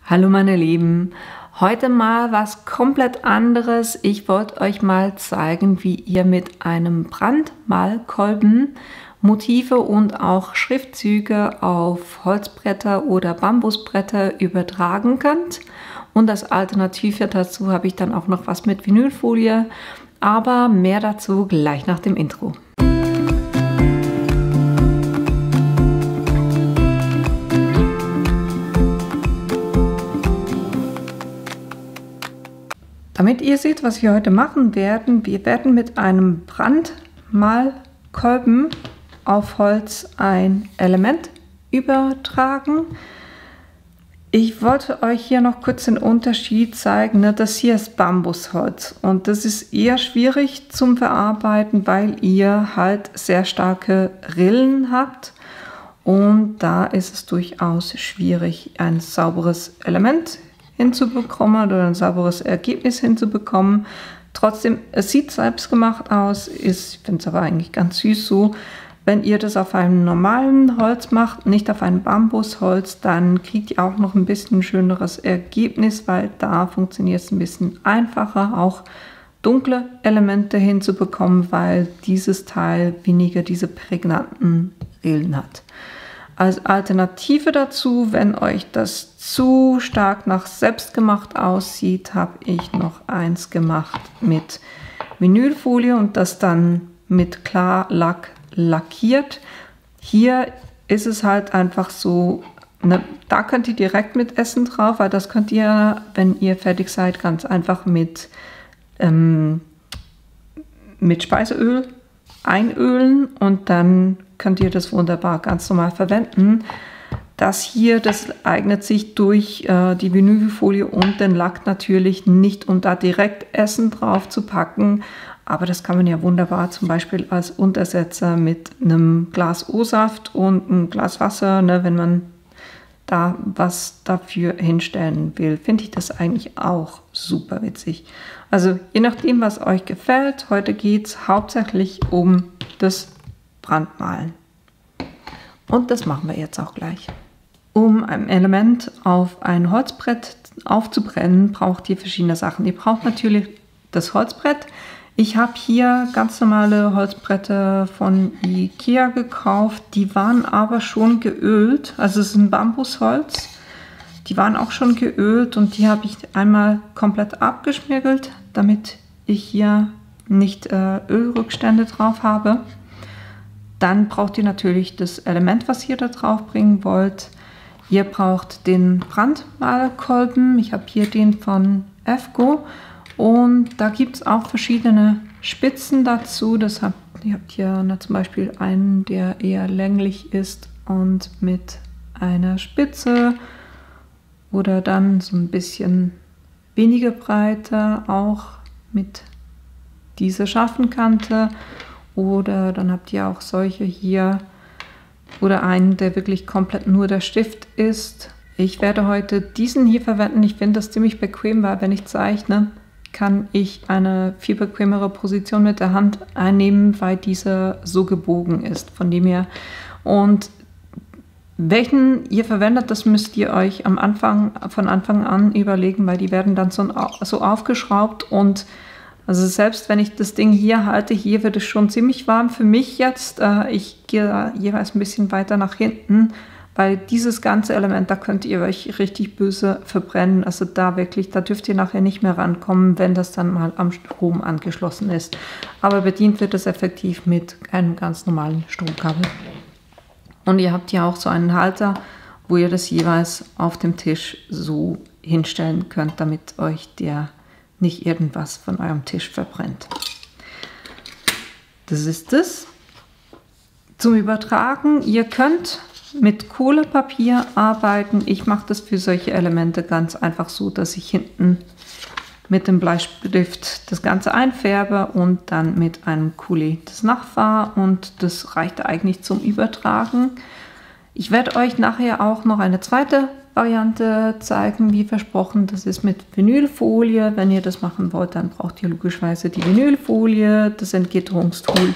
Hallo meine Lieben, heute mal was komplett anderes. Ich wollte euch mal zeigen, wie ihr mit einem Brandmalkolben Motive und auch Schriftzüge auf Holzbretter oder Bambusbretter übertragen könnt. Und als Alternative dazu habe ich dann auch noch was mit Vinylfolie, aber mehr dazu gleich nach dem Intro. Damit ihr seht, was wir heute machen werden, wir werden mit einem Brandmalkolben auf Holz ein Element übertragen. Ich wollte euch hier noch kurz den Unterschied zeigen. Das hier ist Bambusholz und das ist eher schwierig zum Verarbeiten, weil ihr halt sehr starke Rillen habt und da ist es durchaus schwierig, ein sauberes Element hinzubekommen oder ein sauberes Ergebnis hinzubekommen. Trotzdem, es sieht selbstgemacht aus, ich finde es aber eigentlich ganz süß so. Wenn ihr das auf einem normalen Holz macht, nicht auf einem Bambusholz, dann kriegt ihr auch noch ein bisschen schöneres Ergebnis, weil da funktioniert es ein bisschen einfacher, auch dunkle Elemente hinzubekommen, weil dieses Teil weniger diese prägnanten Rillen hat. Als Alternative dazu, wenn euch das zu stark nach selbstgemacht aussieht, habe ich noch eins gemacht mit Vinylfolie und das dann mit Klarlack lackiert. Hier ist es halt einfach so, da könnt ihr direkt mit Essen drauf, weil das könnt ihr, wenn ihr fertig seid, ganz einfach mit Speiseöl einölen und dann könnt ihr das wunderbar ganz normal verwenden. Das hier, das eignet sich durch die Vinylfolie und den Lack natürlich nicht, um da direkt Essen drauf zu packen. Aber das kann man ja wunderbar zum Beispiel als Untersetzer mit einem Glas O-Saft und einem Glas Wasser, wenn man da was dafür hinstellen will, finde ich das eigentlich auch super witzig. Also je nachdem, was euch gefällt. Heute geht es hauptsächlich um das Brandmalen. Und das machen wir jetzt auch gleich. Um ein Element auf ein Holzbrett aufzubrennen, braucht ihr verschiedene Sachen. Ihr braucht natürlich das Holzbrett. Ich habe hier ganz normale Holzbretter von Ikea gekauft. Die waren aber schon geölt. Also es ist ein Bambusholz. Die waren auch schon geölt und die habe ich einmal komplett abgeschmirgelt, damit ich hier nicht Ölrückstände drauf habe. Dann braucht ihr natürlich das Element, was ihr da drauf bringen wollt. Ihr braucht den Brandmalkolben. Ich habe hier den von EFCO. Und da gibt es auch verschiedene Spitzen dazu. Ihr habt hier zum Beispiel einen, der eher länglich ist und mit einer Spitze. Oder dann so ein bisschen weniger breiter, auch mit dieser scharfen Kante. Oder dann habt ihr auch solche hier oder einen, der wirklich komplett nur der Stift ist. Ich werde heute diesen hier verwenden. Ich finde das ziemlich bequem, weil wenn ich zeichne, kann ich eine viel bequemere Position mit der Hand einnehmen, weil dieser so gebogen ist. Von dem her. Und welchen ihr verwendet, das müsst ihr euch von Anfang an überlegen, weil die werden dann so aufgeschraubt und also selbst wenn ich das Ding hier halte, hier wird es schon ziemlich warm für mich jetzt. Ich gehe jeweils ein bisschen weiter nach hinten, weil dieses ganze Element, da könnt ihr euch richtig böse verbrennen. Also da dürft ihr nachher nicht mehr rankommen, wenn das dann mal am Strom angeschlossen ist. Aber bedient wird es effektiv mit einem ganz normalen Stromkabel. Und ihr habt hier auch so einen Halter, wo ihr das jeweils auf dem Tisch so hinstellen könnt, damit euch der nicht irgendwas von eurem Tisch verbrennt. Das ist es. Zum Übertragen, ihr könnt mit Kohlepapier arbeiten. Ich mache das für solche Elemente ganz einfach so, dass ich hinten mit dem Bleistift das Ganze einfärbe und dann mit einem Kuli das nachfahre und das reicht eigentlich zum Übertragen. Ich werde euch nachher auch noch eine zweite Variante zeigen, wie versprochen. Das ist mit Vinylfolie. Wenn ihr das machen wollt, dann braucht ihr logischerweise die Vinylfolie, das Entgitterungstool,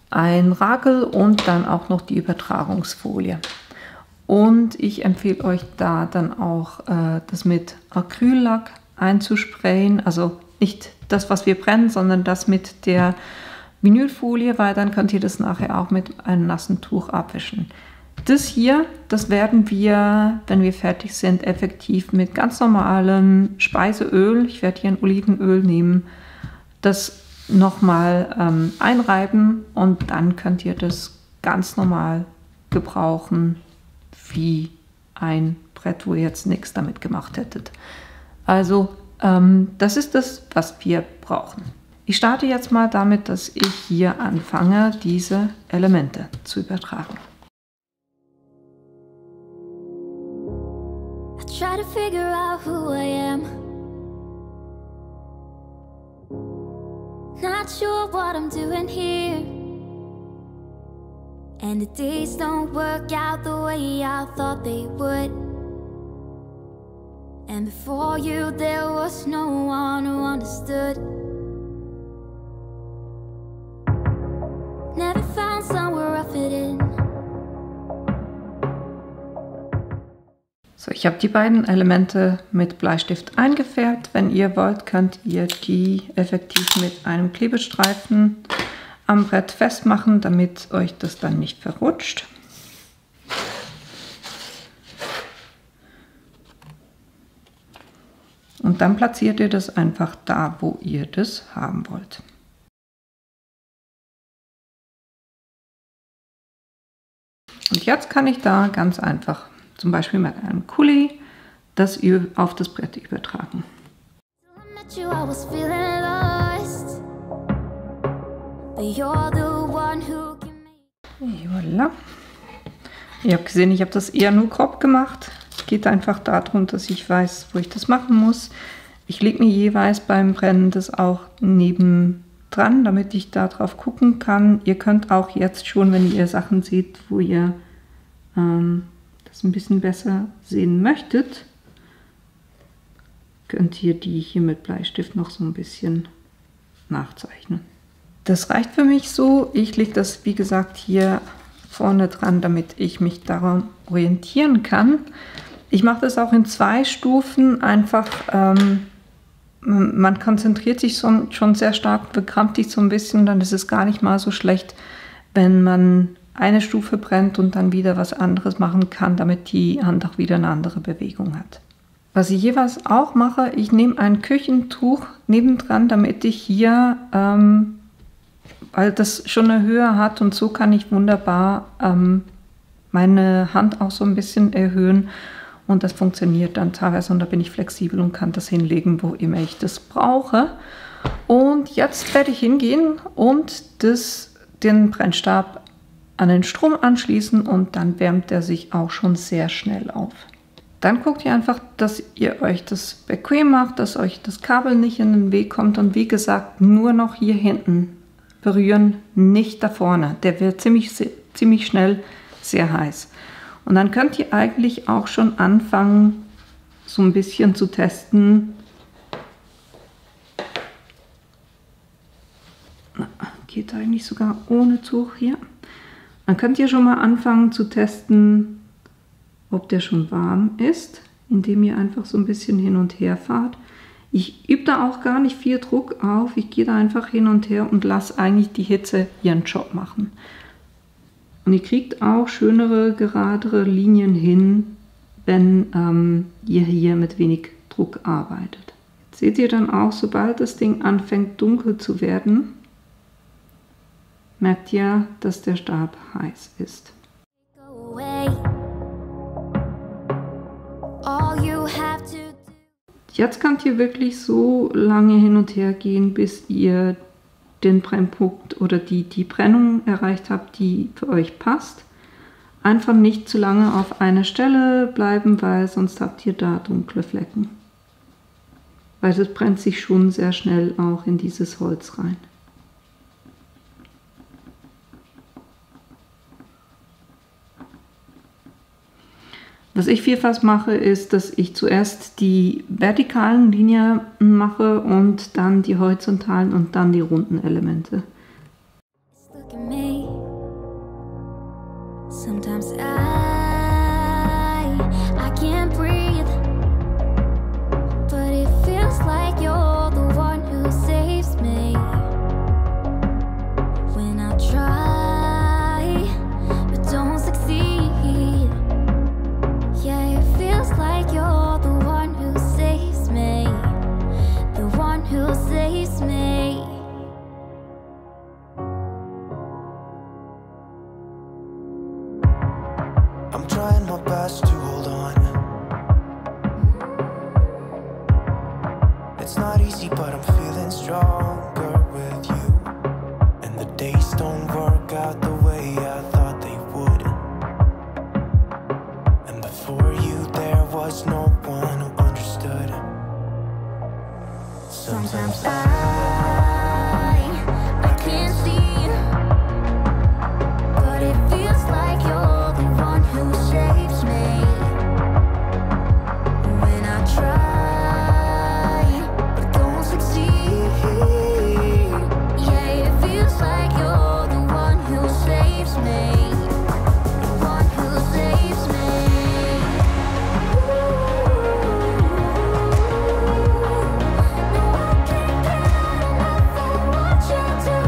ein Ragel und dann auch noch die Übertragungsfolie. Und ich empfehle euch da dann auch, das mit Acryllack einzusprayen. Also nicht das, was wir brennen, sondern das mit der Vinylfolie, weil dann könnt ihr das nachher auch mit einem nassen Tuch abwischen. Das hier, das werden wir, wenn wir fertig sind, effektiv mit ganz normalem Speiseöl, ich werde hier ein Olivenöl nehmen, das nochmal einreiben und dann könnt ihr das ganz normal gebrauchen, wie ein Brett, wo ihr jetzt nichts damit gemacht hättet. Also das ist das, was wir brauchen. Ich starte jetzt mal damit, dass ich hier anfange, diese Elemente zu übertragen. I try to figure out who I am. Not sure what I'm doing here. And the days don't work out the way I thought they would. And before you there was no one who understood. Never found somewhere I fit in. So, ich habe die beiden Elemente mit Bleistift eingefärbt. Wenn ihr wollt, könnt ihr die effektiv mit einem Klebestreifen am Brett festmachen, damit euch das dann nicht verrutscht. Und dann platziert ihr das einfach da, wo ihr das haben wollt. Und jetzt kann ich da ganz einfach zum Beispiel mit einem Kuli das auf das Brett übertragen. Voilà. Ihr habt gesehen, ich habe das eher nur grob gemacht. Es geht einfach darum, dass ich weiß, wo ich das machen muss. Ich lege mir jeweils beim Brennen das auch nebendran, damit ich da drauf gucken kann. Ihr könnt auch jetzt schon, wenn ihr Sachen seht, wo ihr das ein bisschen besser sehen möchtet, könnt ihr die hier mit Bleistift noch so ein bisschen nachzeichnen. Das reicht für mich so. Ich lege das, wie gesagt, hier vorne dran, damit ich mich daran orientieren kann. Ich mache das auch in 2 Stufen. Einfach, man konzentriert sich schon sehr stark, bekrampft sich so ein bisschen, dann ist es gar nicht mal so schlecht, wenn man eine Stufe brennt und dann wieder was anderes machen kann, damit die Hand auch wieder eine andere Bewegung hat. Was ich jeweils auch mache, ich nehme ein Küchentuch nebendran, damit ich hier, weil das schon eine Höhe hat und so kann ich wunderbar meine Hand auch so ein bisschen erhöhen und das funktioniert dann teilweise und da bin ich flexibel und kann das hinlegen, wo immer ich das brauche. Und jetzt werde ich hingehen und den Brennstab an den Strom anschließen und dann wärmt er sich auch schon sehr schnell auf. Dann guckt ihr einfach, dass ihr euch das bequem macht, dass euch das Kabel nicht in den Weg kommt und wie gesagt, nur noch hier hinten berühren, nicht da vorne. Der wird ziemlich schnell sehr heiß. Und dann könnt ihr eigentlich auch schon anfangen, so ein bisschen zu testen. Geht eigentlich sogar ohne Tuch hier. Dann könnt ihr schon mal anfangen zu testen, ob der schon warm ist, indem ihr einfach so ein bisschen hin und her fahrt. Ich übe da auch gar nicht viel Druck auf, ich gehe da einfach hin und her und lasse eigentlich die Hitze ihren Job machen. Und ihr kriegt auch schönere, geradere Linien hin, wenn ihr hier mit wenig Druck arbeitet. Jetzt seht ihr dann auch, sobald das Ding anfängt dunkel zu werden, merkt ihr, dass der Stab heiß ist. Jetzt könnt ihr wirklich so lange hin und her gehen, bis ihr den Brennpunkt oder die Brennung erreicht habt, die für euch passt. Einfach nicht zu lange auf einer Stelle bleiben, weil sonst habt ihr da dunkle Flecken. Weil das brennt sich schon sehr schnell auch in dieses Holz rein. Was ich vielfach mache, ist, dass ich zuerst die vertikalen Linien mache und dann die horizontalen und dann die runden Elemente. it's not easy, but I'm feeling stronger with you. And the days don't work out the way I thought they would. And before you there was no one who understood. Sometimes I can't see, but it feels like you're the one who saves me. When I try, but don't succeed. Yeah, it feels like you're the one who saves me. The one who saves me. No, I can't get enough of what you do.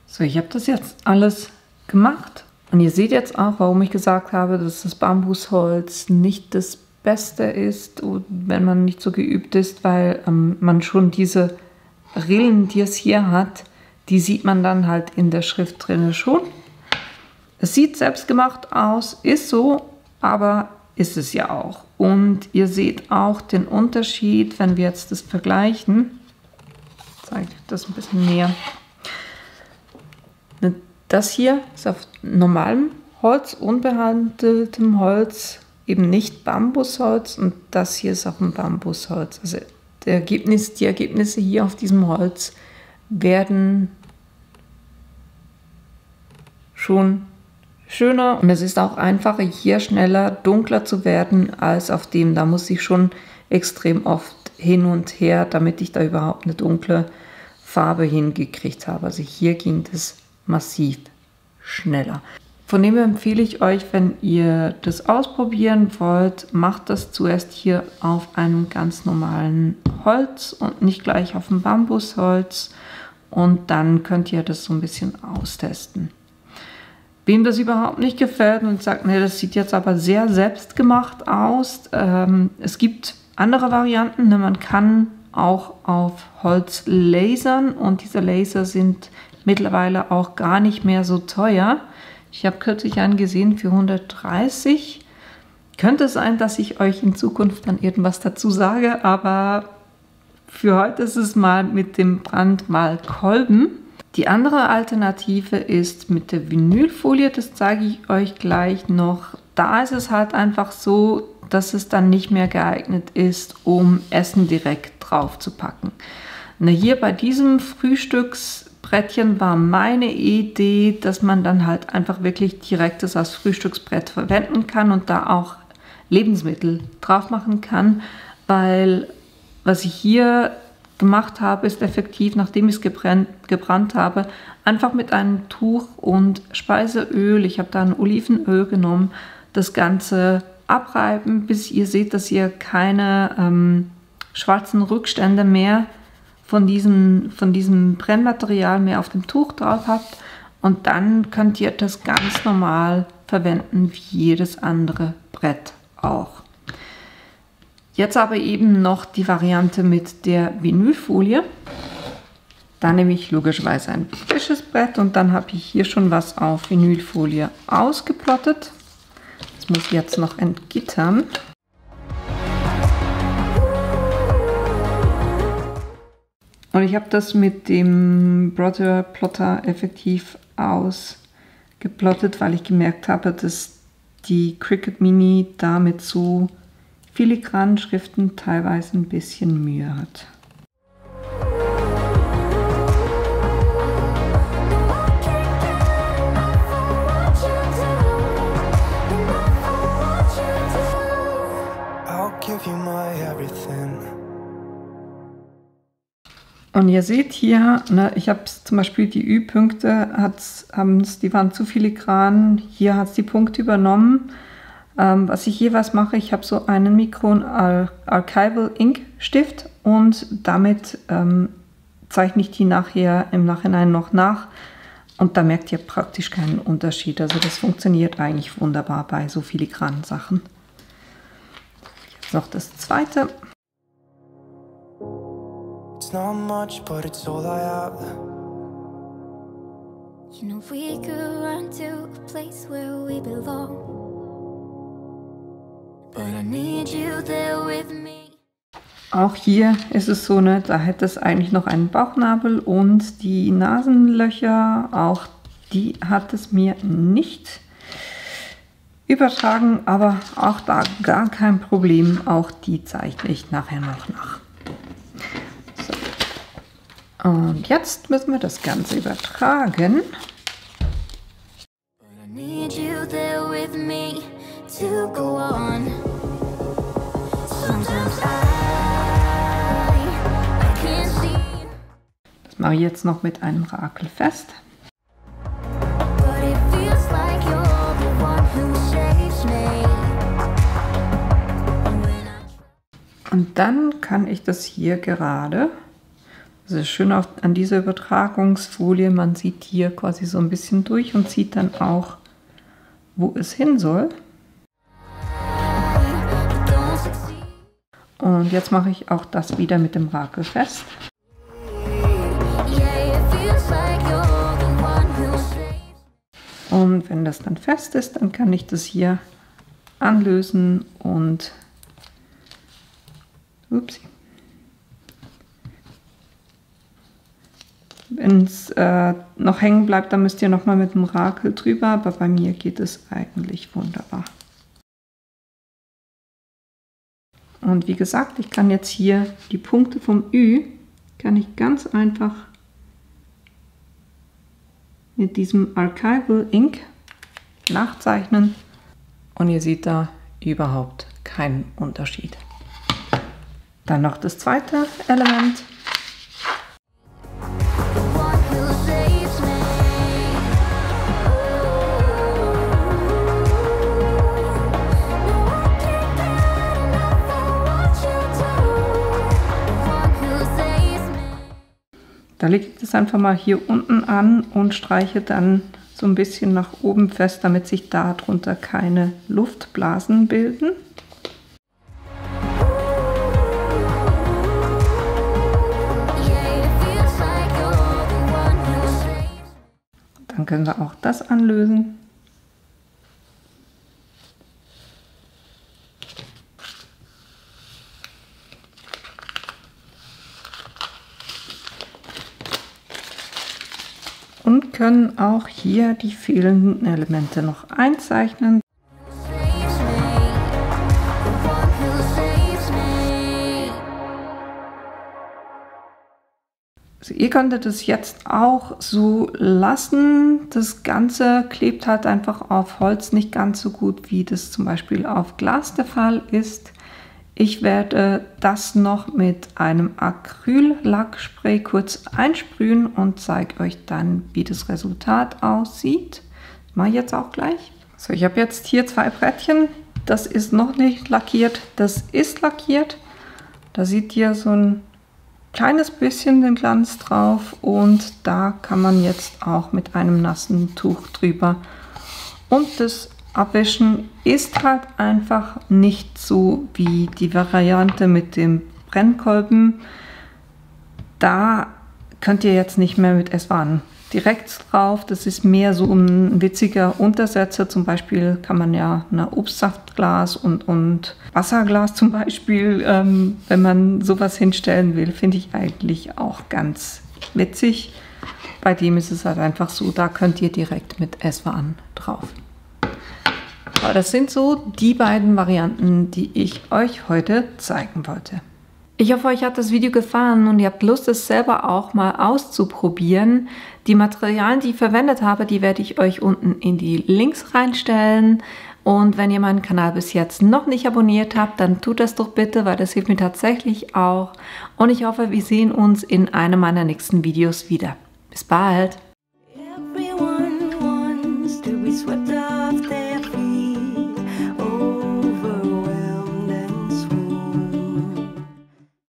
So, ich habe das jetzt alles gemacht und ihr seht jetzt auch, warum ich gesagt habe, dass das Bambusholz nicht das Beste ist, wenn man nicht so geübt ist, weil man schon diese Rillen, die es hier hat, die sieht man dann halt in der Schrift drin schon. Es sieht selbstgemacht aus, ist so, aber ist es ja auch. Und ihr seht auch den Unterschied, wenn wir jetzt das vergleichen. Ich zeige das ein bisschen näher. Das hier ist auf normalem Holz, unbehandeltem Holz, eben nicht Bambusholz, und das hier ist auf dem Bambusholz. Also die Ergebnisse hier auf diesem Holz werden schon schöner, und es ist auch einfacher, hier schneller dunkler zu werden als auf dem. Da muss ich schon extrem oft hin und her, damit ich da überhaupt eine dunkle Farbe hingekriegt habe. Also hier ging das massiv schneller. Von dem her empfehle ich euch, wenn ihr das ausprobieren wollt, macht das zuerst hier auf einem ganz normalen Holz und nicht gleich auf dem Bambusholz, und dann könnt ihr das so ein bisschen austesten. Wem das überhaupt nicht gefällt und sagt, nee, das sieht jetzt aber sehr selbstgemacht aus, es gibt andere Varianten, ne? Man kann auch auf Holz lasern, und diese Laser sind mittlerweile auch gar nicht mehr so teuer. Ich habe kürzlich einen gesehen für 130. Könnte sein, dass ich euch in Zukunft dann irgendwas dazu sage, aber für heute ist es mal mit dem Brandmalkolben. Die andere Alternative ist mit der Vinylfolie, das zeige ich euch gleich noch. Da ist es halt einfach so, dass es dann nicht mehr geeignet ist, um Essen direkt drauf zu packen. Na, hier bei diesem Frühstücksbrettchen war meine Idee, dass man dann halt einfach wirklich direkt das als Frühstücksbrett verwenden kann und da auch Lebensmittel drauf machen kann, weil was ich hier gemacht habe, ist effektiv, nachdem ich es gebrannt habe, einfach mit einem Tuch und Speiseöl, ich habe da ein Olivenöl genommen, das Ganze abreiben, bis ihr seht, dass ihr keine schwarzen Rückstände mehr von diesem Brennmaterial mehr auf dem Tuch drauf habt, und dann könnt ihr das ganz normal verwenden wie jedes andere Brett auch. Jetzt aber eben noch die Variante mit der Vinylfolie. Da nehme ich logischerweise ein frisches Brett, und dann habe ich hier schon was auf Vinylfolie ausgeplottet. Das muss ich jetzt noch entgittern. Und ich habe das mit dem Brother Plotter effektiv ausgeplottet, weil ich gemerkt habe, dass die Cricut Mini da mit so filigranen Schriften teilweise ein bisschen Mühe hat. Und ihr seht hier, ne, ich habe zum Beispiel die Ü-Punkte, die waren zu filigran, hier hat es die Punkte übernommen. Was ich jeweils mache, ich habe so einen Micron Archival Ink Stift, und damit zeichne ich die nachher im Nachhinein noch nach, und da merkt ihr praktisch keinen Unterschied. Also das funktioniert eigentlich wunderbar bei so filigranen Sachen. Jetzt noch das zweite. It's not much, but it's all I have. You know we could run to a place where we belong, but I need you there with me. Auch hier ist es so, ne, da hätte es eigentlich noch einen Bauchnabel und die Nasenlöcher, auch die hat es mir nicht übertragen, aber auch da gar kein Problem, auch die zeichne ich nachher noch nach. So. Und jetzt müssen wir das Ganze übertragen. I need you there with me to go on. Sometimes I can't see. Das mache ich jetzt noch mit einem Rakel fest. But it feels like you're the one who saves me. When I Und dann kann ich das hier gerade, das ist schön an dieser Übertragungsfolie, man sieht hier quasi so ein bisschen durch und sieht dann auch, wo es hin soll. don't succeed. Und jetzt mache ich auch das wieder mit dem Rakel fest. Yeah, it feels like you're the one who saves. Und wenn das dann fest ist, dann kann ich das hier anlösen und upsi. Wenn es noch hängen bleibt, dann müsst ihr nochmal mit dem Rakel drüber, aber bei mir geht es eigentlich wunderbar. Und wie gesagt, ich kann jetzt hier die Punkte vom Ü, kann ich ganz einfach mit diesem Archival Ink nachzeichnen und ihr seht da überhaupt keinen Unterschied. Dann noch das zweite Element. The one who saves me. No, I can't get enough of what you do. The one who saves me. Da lege ich das einfach mal hier unten an und streiche dann so ein bisschen nach oben fest, damit sich darunter keine Luftblasen bilden. Yeah, it feels like you're the one who saves me. Dann können wir auch das anlösen. Und können auch hier die fehlenden Elemente noch einzeichnen. Saves me. The one who saves me. Also ihr könntet es jetzt auch so lassen. Das Ganze klebt halt einfach auf Holz nicht ganz so gut, wie das zum Beispiel auf Glas der Fall ist. Ich werde das noch mit einem Acryllackspray kurz einsprühen und zeige euch dann, wie das Resultat aussieht. Das mache ich jetzt auch gleich. So, ich habe jetzt hier 2 Brettchen. Das ist noch nicht lackiert, das ist lackiert. Da seht ihr so ein kleines bisschen den Glanz drauf und da kann man jetzt auch mit einem nassen Tuch drüber. Und das Abwischen ist halt einfach nicht so wie die Variante mit dem Brennkolben. Da könnt ihr jetzt nicht mehr mit S-Bahn direkt drauf. Das ist mehr so ein witziger Untersetzer. Zum Beispiel kann man ja eine Obstsaftglas und Wasserglas zum Beispiel, wenn man sowas hinstellen will, finde ich eigentlich auch ganz witzig. Bei dem ist es halt einfach so, da könnt ihr direkt mit S-Bahn drauf. Aber das sind so die beiden Varianten, die ich euch heute zeigen wollte. Ich hoffe, euch hat das Video gefallen und ihr habt Lust, es selber auch mal auszuprobieren. Die Materialien, die ich verwendet habe, die werde ich euch unten in die Links reinstellen. Und wenn ihr meinen Kanal bis jetzt noch nicht abonniert habt, dann tut das doch bitte, weil das hilft mir tatsächlich auch. Und ich hoffe, wir sehen uns in einem meiner nächsten Videos wieder. Bis bald! Everyone wants to be swept